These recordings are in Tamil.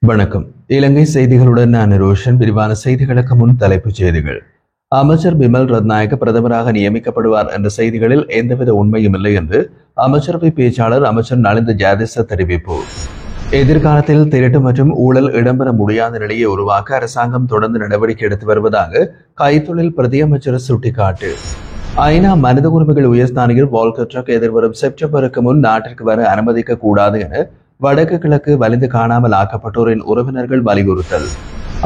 வணக்கம். இலங்கை செய்திகளுடன் நான் ரோஷன். விரிவான செய்திகளுக்கு முன் தலைப்புச் செய்திகள். அமைச்சர் பிமல் ரத்நாயக்க பிரதமராக நியமிக்கப்படுவார் என்ற செய்திகளில் எந்தவித உண்மையும் இல்லை என்று அமைச்சரவை பேச்சாளர் அமைச்சர் நலிந்த ஜாதிச தெரிவிப்பு. எதிர்காலத்தில் திருட்டு மற்றும் ஊழல் இடம்பெற முடியாத நிலையை உருவாக்க அரசாங்கம் தொடர்ந்து நடவடிக்கை எடுத்து வருவதாக கைத்தொழில் பிரதியமைச்சர் சுட்டிக்காட்டு. ஐநா மனித உரிமைகள் உயர்ஸ்தானிகர் வால்கர் டர்க் எதிர்வரும் செப்டம்பருக்கு முன் நாட்டிற்கு வர அனுமதிக்க கூடாது என வடக்கு கிழக்கு வலிந்து காணாமல் ஆக்கப்பட்டோரின் உறவினர்கள் வலியுறுத்தல்.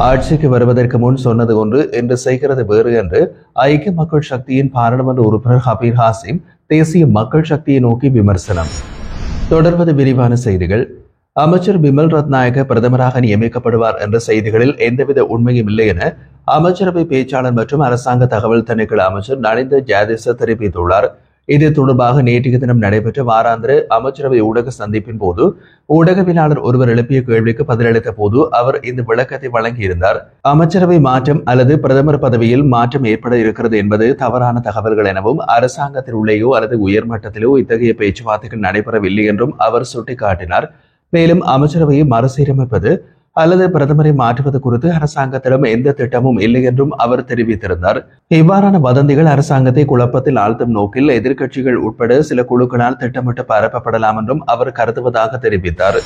ஆட்சிக்கு வருவதற்கு முன் சொன்னது ஒன்று என்று செய்கிறது வேறு என்று ஐக்கிய மக்கள் சக்தியின் பாராளுமன்ற உறுப்பினர் ஹபீர் ஹாசிம் தேசிய மக்கள் சக்தியை நோக்கி விமர்சனம். தொடர்வது விரிவான செய்திகள். அமைச்சர் பிமல் ரத்நாயக்க பிரதமராக நியமிக்கப்படுவார் என்ற செய்திகளில் எந்தவித உண்மையும் இல்லை என அமைச்சரவை பேச்சாளர் மற்றும் அரசாங்க தகவல் திணைக்கள அமைச்சர் நலிந்த ஜாதிச தெரிவித்துள்ளார். இது தொடர்பாக நேற்றைய தினம் நடைபெற்ற வாராந்திர அமைச்சரவை ஊடக சந்திப்பின் போது ஊடகவியலாளர் ஒருவர் எழுப்பிய கேள்விக்கு பதிலளித்த போது அவர் இந்த விளக்கத்தை வழங்கியிருந்தார். அமைச்சரவை மாற்றம் அல்லது பிரதமர் பதவியில் மாற்றம் ஏற்பட இருக்கிறது என்பது தவறான தகவல்கள் எனவும் அரசாங்கத்தில் உள்ளேயோ அல்லது உயர்மட்டத்திலோ இத்தகைய பேச்சுவார்த்தைகள் நடைபெறவில்லை என்றும் அவர் சுட்டிக்காட்டினார். மேலும் அமைச்சரவையை மறுசீரமைப்பது அல்லது பிரதமரை மாற்றுவது குறித்து அரசாங்கத்திடம் எந்த திட்டமும் இல்லை என்றும் அவர் தெரிவித்திருந்தார். இவ்வாறான வதந்திகள் அரசாங்கத்தை குழப்பத்தில் ஆழ்த்தும் நோக்கில் எதிர்க்கட்சிகள் உட்பட சில குழுக்களால் திட்டமிட்டு பரப்பப்படலாம் என்றும் அவர் கருதுவதாக தெரிவித்தார்.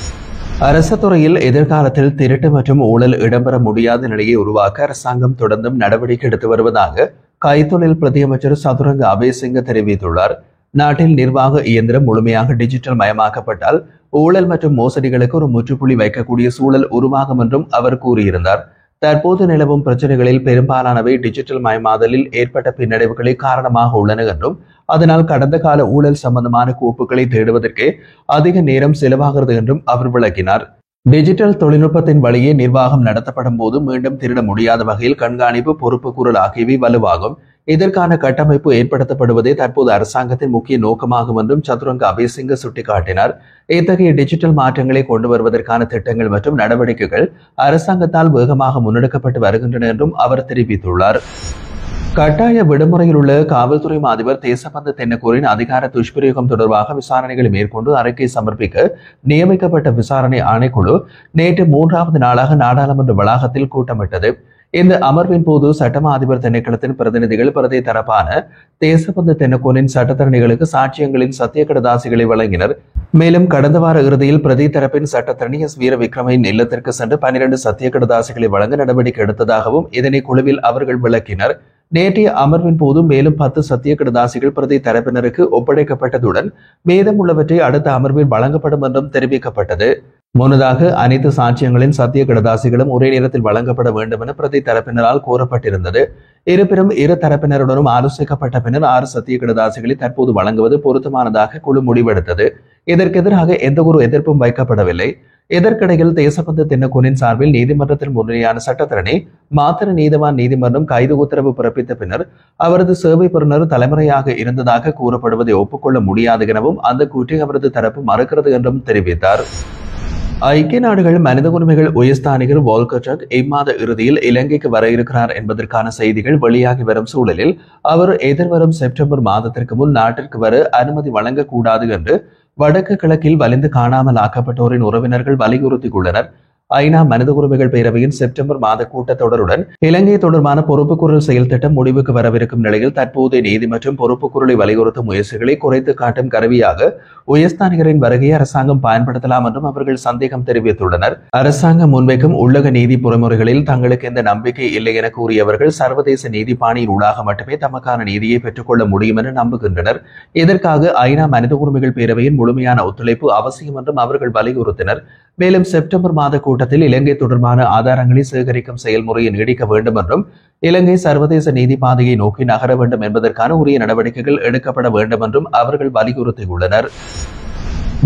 அரசு துறையில் எதிர்காலத்தில் திருட்டு மற்றும் ஊழல் இடம்பெற முடியாத நிலையை உருவாக்க அரசாங்கம் தொடர்ந்தும் நடவடிக்கை எடுத்து வருவதாக கைத்தொழில் பிரதியமைச்சர் சதுரங்க அபேசிங்க தெரிவித்துள்ளார். நாட்டில் நிர்வாக இயந்திரம் முழுமையாக டிஜிட்டல் மயமாக்கப்பட்டால் ஊழல் மற்றும் மோசடிகளுக்கு ஒரு முற்றுப்புள்ளி வைக்கக்கூடிய சூழல் உருவாகும் என்றும் அவர் கூறியிருந்தார். தற்போது நிலவும் பிரச்சனைகளில் பெரும்பாலானவை டிஜிட்டல் மயமாதலில் ஏற்பட்ட பின்னடைவுகளே காரணமாக உள்ளன என்றும் அதனால் கடந்த கால ஊழல் சம்பந்தமான கோப்புகளை தேடுவதற்கு அதிக நேரம் செலவாகிறது என்றும் அவர் விளக்கினார். டிஜிட்டல் தொழில்நுட்பத்தின் வழியே நிர்வாகம் நடத்தப்படும் போது மீண்டும் திருட முடியாத வகையில் கண்காணிப்பு, பொறுப்பு கூறல் ஆகியவை வலுவாகும். இதற்கான கட்டமைப்பு ஏற்படுத்தப்படுவதே தற்போது அரசாங்கத்தின் முக்கிய நோக்கமாகும் என்றும் சதுரங்க அபேசிங்க சுட்டிக்காட்டினார். இத்தகைய டிஜிட்டல் மாற்றங்களை கொண்டு வருவதற்கான திட்டங்கள் மற்றும் நடவடிக்கைகள் அரசாங்கத்தால் வேகமாக முன்னெடுக்கப்பட்டு வருகின்றன என்றும் அவர் தெரிவித்துள்ளார். கட்டாய விடுமுறையில் உள்ள காவல்துறை அதிபர் தேசபந்து தென்னக்கோரின் அதிகார துஷ்பிரயோகம் தொடர்பாக விசாரணைகளை மேற்கொண்டு அறிக்கை சமர்ப்பிக்க நியமிக்கப்பட்ட விசாரணை ஆணைக்குழு நேற்று 3வது நாளாக நாடாளுமன்ற வளாகத்தில் கூட்டமிட்டது. இந்த அமர்வின் போது சட்டமா அதிபர் திணைக்களத்தின் பிரதிநிதிகள் பிரதி தரப்பான தேசபந்து தென்னக்கோனின் சட்டத்தரணிகளுக்கு சாட்சியங்களின் சத்திய கடதாசிகளை வழங்கினர். மேலும் கடந்த வார இறுதியில் பிரதி தரப்பின் சட்டத்தரணி எஸ் வீர விக்ரமின் இல்லத்திற்கு சென்று 12 சத்திய கடதாசிகளை வழங்க நடவடிக்கை எடுத்ததாகவும் இதனை குழுவில் அவர்கள் விளக்கினர். நேற்றைய அமர்வின் போது மேலும் 10 சத்திய கடதாசிகள் பிரதி தரப்பினருக்கு ஒப்படைக்கப்பட்டதுடன் மீதம் உள்ளவற்றை அடுத்த அமர்வில் வழங்கப்படும் என்றும் தெரிவிக்கப்பட்டது. முன்னதாக அனைத்து சாட்சியங்களின் சத்திய கடதாசிகளும் ஒரே நேரத்தில் வழங்கப்பட வேண்டும் என பிரதி தரப்பினரால் கோரப்பட்டிருந்தது. இருப்பினும் இரு தரப்பினருடனும் ஆலோசிக்கப்பட்ட பின்னர் 6 சத்திய கடதாசிகளை தற்போது வழங்குவது பொருத்தமானதாக குழு முடிவெடுத்தது. இதற்கு எதிராக எந்த ஒரு எதிர்ப்பும் வைக்கப்படவில்லை. இதற்கிடையில் தேசபந்து தென்னக்கோனின் சார்பில் நீதிமன்றத்தில் முன்னிலையான சட்டத்தரணி மாத்திர நீதவான் நீதிமன்றம் கைது உத்தரவு பிறப்பித்த பின்னர் அவரது சேவை பெறுநர் தலைமுறையாக இருந்ததாக கூறப்படுவதை ஒப்புக்கொள்ள முடியாது எனவும் அந்த கூற்றை அவரது தரப்பு மறுக்கிறது என்றும் தெரிவித்தார். ஐக்கிய நாடுகள் மனித உரிமைகள் உயர்ஸ்தானிகர் வால்கர் டர்க் இம்மாத இறுதியில் இலங்கைக்கு வர இருக்கிறார் என்பதற்கான செய்திகள் வெளியாகி வரும் சூழலில் அவர் எதிர்வரும் செப்டம்பர் மாதத்திற்கு முன் நாட்டிற்கு வர அனுமதி வழங்கக்கூடாது என்று வடக்கு கிழக்கில் வலிந்து காணாமல் ஆக்கப்பட்டோரின் உறவினர்கள் வலியுறுத்தியுள்ளனர். ஐநா மனித உரிமைகள் பேரவையின் செப்டம்பர் மாத கூட்டத்தொடருடன் இலங்கை தொடர்பான பொறுப்புக்கூறல் செயல் திட்டம் முடிவுக்கு வரவிருக்கும் நிலையில் தற்போதைய நீதி மற்றும் பொறுப்புக்கூறலை வலியுறுத்தும் முயற்சிகளை குறைத்து காட்டும் கருவியாக உயர்ஸ்தானிகரின் வருகையை அரசாங்கம் பயன்படுத்தலாம் என்றும் அவர்கள் சந்தேகம் தெரிவித்துள்ளனர். அரசாங்கம் முன்வைக்கும் உள்ளக நீதி பொறிமுறைகளில் தங்களுக்கு எந்த நம்பிக்கை இல்லை என கூறியவர்கள் சர்வதேச நீதி பாணியின் ஊடாக மட்டுமே தமக்கான நீதியை பெற்றுக்கொள்ள முடியும் என நம்புகின்றனர். இதற்காக ஐநா மனித உரிமைகள் பேரவையின் முழுமையான ஒத்துழைப்பு அவசியம் என்றும் அவர்கள் வலியுறுத்தினர். மேலும் செப்டம்பர் மாத கூட்டத்தில் இலங்கை தொடர்பான ஆதாரங்களை சேகரிக்கும் செயல்முறையை நீடிக்க வேண்டும் என்றும் இலங்கை சர்வதேச நீதி பாதையை நோக்கி நகர வேண்டும் என்பதற்கான உரிய நடவடிக்கைகள் எடுக்கப்பட வேண்டும் என்றும் அவர்கள் வலியுறுத்தியுள்ளனர்.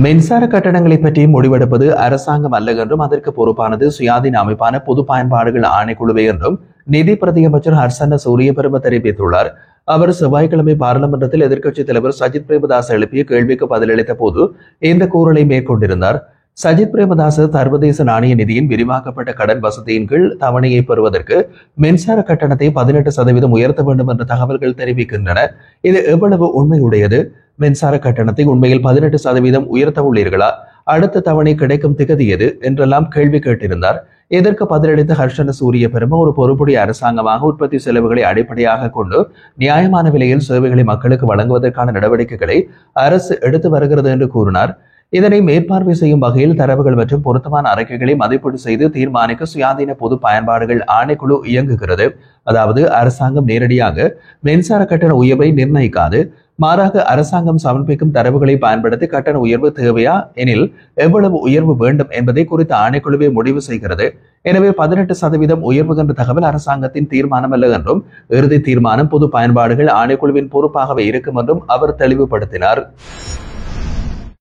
மின்சார கட்டணங்களை பற்றி முடிவெடுப்பது அரசாங்கம் அல்ல என்றும் அதற்கு பொறுப்பானது சுயாதீன அமைப்பான பொது பயன்பாடுகள் ஆணைக்குழுவே என்றும் நிதி பிரதியமைச்சர் ஹர்சன சூரியபிரம தெரிவித்துள்ளார். அவர் செவ்வாய்க்கிழமை பாராளுமன்றத்தில் எதிர்க்கட்சித் தலைவர் சஜித் பிரேமதாஸ் எழுப்பிய கேள்விக்கு பதிலளித்த போது இந்த கூறலை மேற்கொண்டிருந்தார். சஜித் பிரேமதாச சர்வதேச நாணய நிதியின் விரிவாக்கப்பட்ட கடன் வசதியின் கீழ் தவணையை பெறுவதற்கு மின்சார கட்டணத்தை 18% உயர்த்த வேண்டும் என்ற தகவல்கள் தெரிவிக்கின்றன. இது எவ்வளவு உண்மையுடையது? மின்சார கட்டணத்தை உண்மையில் 18% உயர்த்த உள்ளீர்களா அடுத்த தவணை கிடைக்கும் திகதி எது என்றெல்லாம் கேள்வி கேட்டிருந்தார். இதற்கு பதிலளித்த ஹர்ஷன சூரிய பெரும ஒரு பொறுப்புடைய அரசாங்கமாக உற்பத்தி செலவுகளை அடிப்படையாக கொண்டு நியாயமான விலையில் சேவைகளை மக்களுக்கு வழங்குவதற்கான நடவடிக்கைகளை அரசு எடுத்து வருகிறது என்று கூறினார். இதனை மேற்பார்வை செய்யும் வகையில் தரவுகள் மற்றும் பொருத்தமான அறிக்கைகளை மதிப்பீடு செய்து தீர்மானிக்க சுயாதீன பொது பயன்பாடுகள் ஆணைக்குழு இயங்குகிறது. அதாவது அரசாங்கம் நேரடியாக மின்சார கட்டண உயர்வை நிர்ணயிக்காது. மாறாக அரசாங்கம் சமர்ப்பிக்கும் தரவுகளை பயன்படுத்தி கட்டண உயர்வு தேவையா எனில் எவ்வளவு உயர்வு வேண்டும் என்பதை குறித்த ஆணைக்குழுவை முடிவு செய்கிறது. எனவே 18% உயர்வு என்ற தகவல் அரசாங்கத்தின் தீர்மானம் அல்ல என்றும் இறுதி தீர்மானம் பொது பயன்பாடுகள் ஆணைக்குழுவின் பொறுப்பாகவே இருக்கும் என்றும் அவர் தெளிவுபடுத்தினார்.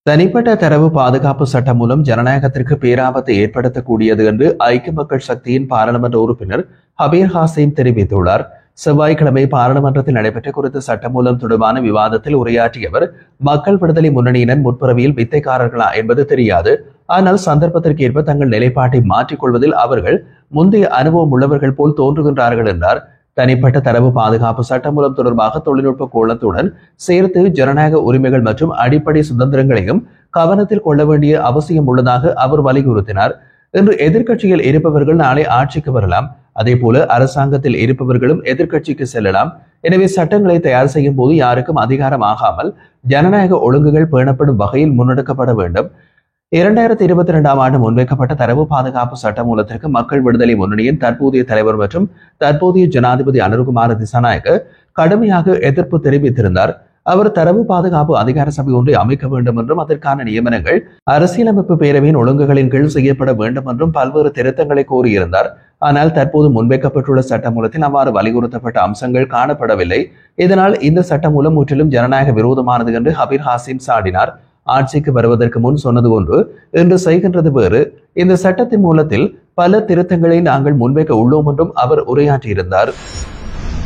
தனிப்பட்ட தரவு பாதுகாப்பு சட்டம் மூலம் ஜனநாயகத்திற்கு பேராபத்தை ஏற்படுத்தக்கூடியது என்று ஐக்கிய மக்கள் சக்தியின் பாராளுமன்ற உறுப்பினர் ஹபீர் ஹாசிம் தெரிவித்துள்ளார். செவ்வாய்க்கிழமை பாராளுமன்றத்தில் நடைபெற்ற குறித்த சட்டமூலம் தொடர்பான விவாதத்தில் உரையாற்றிய அவர், மக்கள் விடுதலை முன்னணியினர் முற்புறவியில் வித்தைக்காரர்களா என்பது தெரியாது. ஆனால் சந்தர்ப்பத்திற்கு ஏற்ப தங்கள் நிலைப்பாட்டை மாற்றிக்கொள்வதில் அவர்கள் முந்தைய அனுபவம் உள்ளவர்கள் போல் தோன்றுகின்றார்கள் என்றார். தனிப்பட்ட தரவு பாதுகாப்பு சட்டமூலம் தொடர்பாக தொழில்நுட்ப கோணத்துடன் சேர்த்து ஜனநாயக உரிமைகள் மற்றும் அடிப்படை சுதந்திரங்களையும் கவனத்தில் கொள்ள வேண்டிய அவசியம் உள்ளதாக அவர் வலியுறுத்தினார். இன்று எதிர்க்கட்சியில் இருப்பவர்கள் நாளை ஆட்சிக்கு வரலாம். அதே போல அரசாங்கத்தில் இருப்பவர்களும் எதிர்க்கட்சிக்கு செல்லலாம். எனவே சட்டங்களை தயார் செய்யும் போது யாருக்கும் அதிகாரம் ஆகாமல் ஜனநாயக ஒழுங்குகள் பேணப்படும் வகையில் முன்னெடுக்கப்பட வேண்டும். 2022 ஆண்டு முன்வைக்கப்பட்ட தரவு பாதுகாப்பு சட்டமூலத்திற்கு மக்கள் விடுதலை முன்னணியின் தற்போதைய தலைவர் மற்றும் தற்போதைய ஜனாதிபதி அனுருகுமார திசாநாயக்க கடுமையாக எதிர்ப்பு தெரிவித்திருந்தார். அவர் தரவு பாதுகாப்பு அதிகார சபை ஒன்றை அமைக்க வேண்டும் என்றும் அதற்கான நியமனங்கள் அரசியலமைப்பு பேரவையின் ஒழுங்குகளின் கீழ் செய்யப்பட வேண்டும் என்றும் பல்வேறு திருத்தங்களை கோரியிருந்தார். ஆனால் தற்போது முன்வைக்கப்பட்டுள்ள சட்டமூலத்தில் அவ்வாறு வலியுறுத்தப்பட்ட அம்சங்கள் காணப்படவில்லை. இதனால் இந்த சட்டமூலம் முற்றிலும் ஜனநாயக விரோதமானது என்று ஹபீர் ஹாசிம் சாடினார். ஆட்சிக்கு வருவதற்கு முன் சொன்னது ஒன்று, இன்று செய்கின்றது வேறு. இந்த சட்டத்தின் மூலத்தில் பல திருத்தங்களை நாங்கள் முன்வைக்க உள்ளோம் என்றும் அவர் உரையாற்றியிருந்தார்.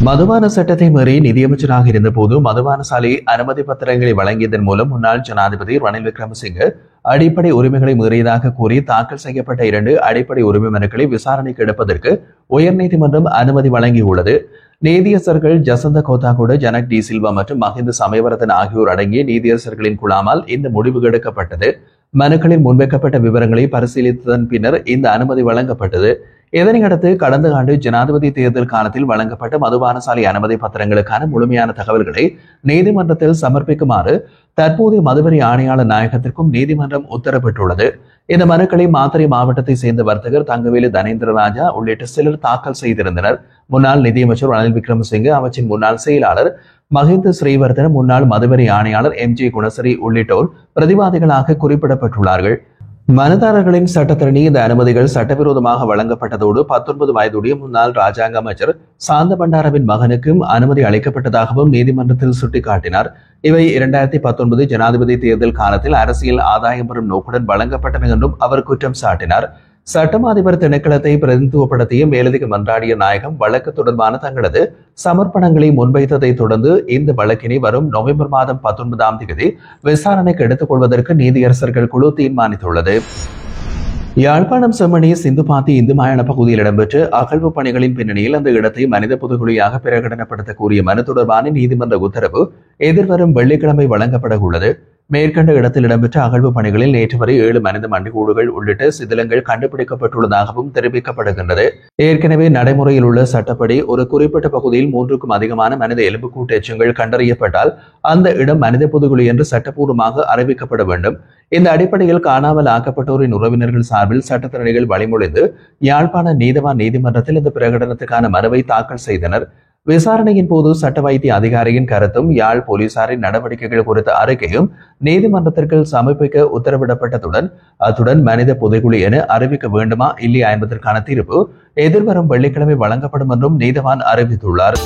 மதுபான சட்டத்தை மீறி நிதியமைச்சராக இருந்தபோது மதுபான சாலை அனுமதி பத்திரங்களை வழங்கியதன் மூலம் முன்னாள் ஜனாதிபதி ரணில் விக்ரமசிங்கே அடிப்படை உரிமைகளை மீறியதாக கூறி தாக்கல் செய்யப்பட்ட 2 அடிப்படை உரிமை மனுக்களை விசாரணைக்கு எடுப்பதற்கு உயர்நீதிமன்றம் அனுமதி வழங்கியுள்ளது. நீதியரசர்கள் ஜசந்த கோத்தாகோடு, ஜனக் டி சில்வா மற்றும் மஹிந்த சமயவரதன் ஆகியோர் அடங்கிய நீதியரசர்களின் குழாமால் இந்த முடிவு எடுக்கப்பட்டது. மனுக்களில் முன்வைக்கப்பட்ட விவரங்களை பரிசீலித்ததன் பின்னர் இந்த அனுமதி வழங்கப்பட்டது. இதனையடுத்து கடந்த ஆண்டு ஜனாதிபதி தேர்தல் காலத்தில் வழங்கப்பட்ட மதுபான சாலை அனுமதி பத்திரங்களுக்கான முழுமையான தகவல்களை நீதிமன்றத்தில் சமர்ப்பிக்குமாறு தற்போதைய மதுவரி ஆணையாளர் நாயகத்திற்கும் நீதிமன்றம் உத்தரவிட்டுள்ளது. இந்த மனுக்களை மாத்தறை மாவட்டத்தை சேர்ந்த வர்த்தகர் தங்கவேலு தனேந்திர ராஜா உள்ளிட்ட சிலர் தாக்கல் செய்திருந்தனர். முன்னாள் நிதியமைச்சர் ரணில் விக்ரமசிங்கே, அமைச்சின் முன்னாள் செயலாளர் மஹிந்த ஸ்ரீவர்தன, முன்னாள் மதுவரி ஆணையாளர் MJ குணசரி உள்ளிட்டோர் பிரதிவாதிகளாக குறிப்பிடப்பட்டுள்ளார்கள். மனுதாரர்களின் சட்டத்திரணி இந்த அனுமதிகள் சட்டவிரோதமாக வழங்கப்பட்டதோடு 19 வயதுடைய முன்னாள் ராஜாங்க அமைச்சர் சாந்த பண்டாரவின் மகனுக்கும் அனுமதி அளிக்கப்பட்டதாகவும் நீதிமன்றத்தில் சுட்டிக்காட்டினார். இவை 2019 ஜனாதிபதி தேர்தல் காலத்தில் அரசியல் ஆதாயம் பெறும் நோக்குடன் வழங்கப்பட்டன என்றும் அவர் குற்றம் சாட்டினார். சட்டம் அதிபர் திணைக்களத்தை பிரதிநிதித்துவப்படுத்திய மேலதிக மன்றாடிய நாயகம் வழக்கு தொடர்பான தங்களது சமர்ப்பணங்களை முன்வைத்ததை தொடர்ந்து இந்த வழக்கினை வரும் நவம்பர் மாதம் 19ஆம் தேதி விசாரணைக்கு எடுத்துக் கொள்வதற்கு நீதியரசர்கள் குழு தீர்மானித்துள்ளது. யாழ்ப்பாணம் செம்மணி சிந்துபாத்தி இந்து மாயன பகுதியில் இடம்பெற்ற அகழ்வு பணிகளின் பின்னணியில் அந்த இடத்தை மனித புதுகுழியாக பிரகடனப்படுத்த கூறிய மனு தொடர்பான நீதிமன்ற உத்தரவு எதிர்வரும் வெள்ளிக்கிழமை வழங்கப்பட உள்ளது. மேற்கண்ட இடத்தில் இடம்பெற்ற அகழ்வு பணிகளில் நேற்று வரை 7 மனித மண்டைகூடுகள் உள்ளிட்ட சிதிலங்கள் கண்டுபிடிக்கப்பட்டுள்ளதாகவும் தெரிவிக்கப்படுகின்றது. ஏற்கனவே நடைமுறையில் உள்ள சட்டப்படி ஒரு குறிப்பிட்ட பகுதியில் 3க்கும் அதிகமான மனித எலும்புக்கூட்டு எச்சங்கள் கண்டறியப்பட்டால் அந்த இடம் மனித புதுகுழி என்று சட்டப்பூர்வமாக அறிவிக்கப்பட வேண்டும். இந்த அடிப்படையில் காணாமல் ஆக்கப்பட்டோரின் உறவினர்கள் சார்பில் சட்டத்திறனிகள் வழிமொழிந்து யாழ்ப்பாண நீதவான் நீதிமன்றத்தில் இந்த பிரகடனத்துக்கான மனுவை தாக்கல் செய்தனர். விசாரணையின் போது சட்ட வைத்திய அதிகாரியின் கருத்தும் யாழ் போலீசாரின் நடவடிக்கைகள் குறித்த அறிக்கையும் நீதிமன்றத்திற்கு சமர்ப்பிக்க உத்தரவிடப்பட்டதுடன் அத்துடன் மனித புதைகுழி என அறிவிக்க வேண்டுமா இல்லையா என்பதற்கான தீர்ப்பு எதிர்வரும் வெள்ளிக்கிழமை வழங்கப்படும் என்றும் நீதவான் அறிவித்துள்ளார்.